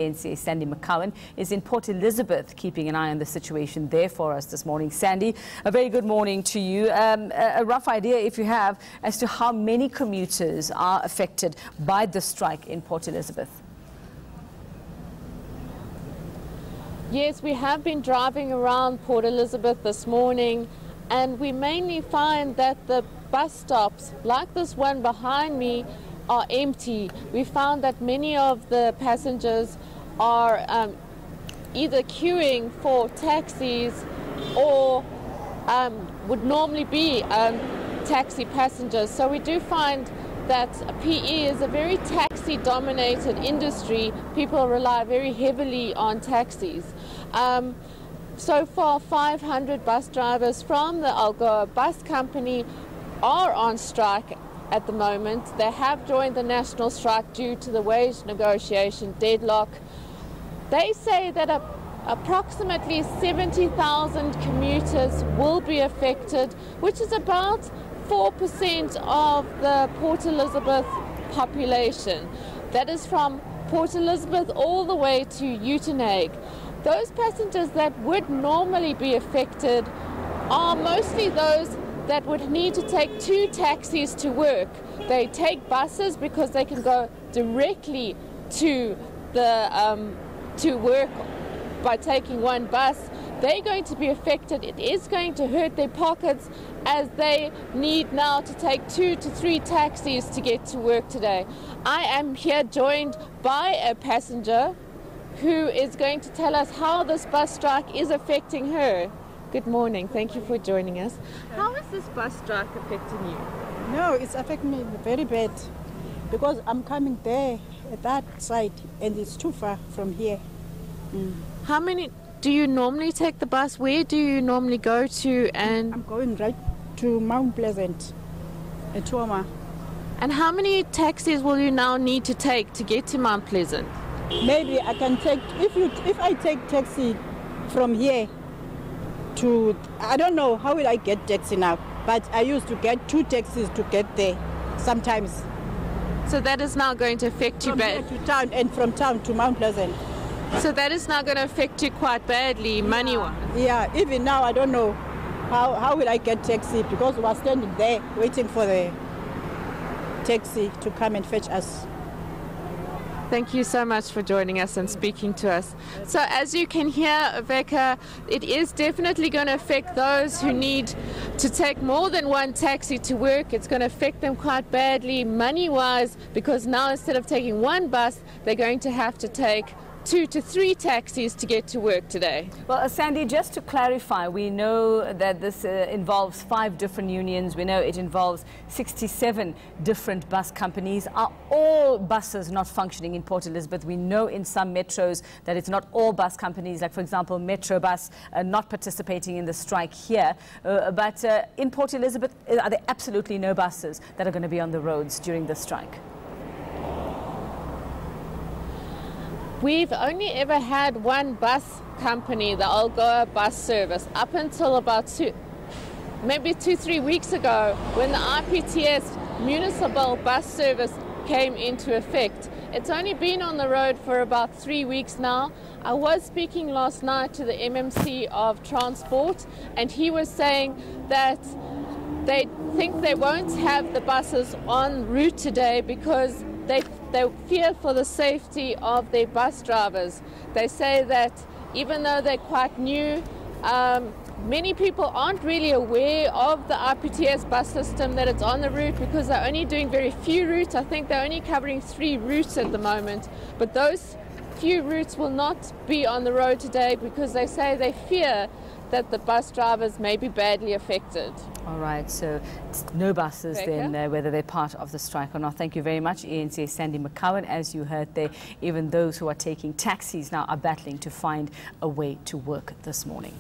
eNCA Sandy McCowen is in Port Elizabeth, keeping an eye on the situation there for us this morning. Sandy, a very good morning to you. A rough idea, if you have, as to how many commuters are affected by the strike in Port Elizabeth? Yes, we have been driving around Port Elizabeth this morning, and we mainly find that the bus stops, like this one behind me, are empty. We found that many of the passengers are either queuing for taxis or would normally be taxi passengers. So we do find that PE is a very taxi-dominated industry. People rely very heavily on taxis. So far, 500 bus drivers from the Algoa Bus Company are on strike at the moment. They have joined the national strike due to the wage negotiation deadlock. They say that approximately 70,000 commuters will be affected, which is about 4% of the Port Elizabeth population. That is from Port Elizabeth all the way to Uitenhage. Those passengers that would normally be affected are mostly those that would need to take two taxis to work. They take buses because they can go directly to work by taking one bus. They're going to be affected. It is going to hurt their pockets, as they need now to take 2 to 3 taxis to get to work today. I am here joined by a passenger who is going to tell us how this bus strike is affecting her. Good morning. Thank you for joining us. How is this bus strike affecting you? No, it's affecting me very bad because I'm coming there at that side and it's too far from here. How many do you normally take the bus? Where do you normally go to? And I'm going right to Mount Pleasant at Tuama. And how many taxis will you now need to take to get to Mount Pleasant? Maybe I can take, if I take taxi from here to, I don't know how will I get taxi now, but I used to get 2 taxis to get there sometimes. So that is now going to affect you badly? From here to town and from town to Mount Pleasant. So that is now going to affect you quite badly, money-wise? Yeah, even now I don't know how will I get taxi, because we are standing there waiting for the taxi to come and fetch us. Thank you so much for joining us and speaking to us. So as you can hear, Veka, it is definitely going to affect those who need to take more than one taxi to work. It's going to affect them quite badly money-wise, because now instead of taking one bus, they're going to have to take 2 to 3 taxis to get to work today. Well, Sandy, just to clarify, we know that this involves 5 different unions. We know it involves 67 different bus companies. Are all buses not functioning in Port Elizabeth? We know in some metros that it's not all bus companies, like, for example, Metro Bus, not participating in the strike here. But in Port Elizabeth, are there absolutely no buses that are going to be on the roads during the strike? We've only ever had one bus company, the Algoa Bus Service, up until about 2-3 weeks ago, when the IPTS municipal bus service came into effect. It's only been on the road for about 3 weeks now. I was speaking last night to the MMC of Transport, and he was saying that they think they won't have the buses en route today because they fear for the safety of their bus drivers. They say that even though they're quite new, many people aren't really aware of the IPTS bus system, that it's on the route, because they're only doing very few routes. I think they're only covering 3 routes at the moment. But those few routes will not be on the road today because they say they fear that the bus drivers may be badly affected. All right, so no buses then, whether they're part of the strike or not. Thank you very much, eNCA Sandy McCowen. As you heard there, even those who are taking taxis now are battling to find a way to work this morning.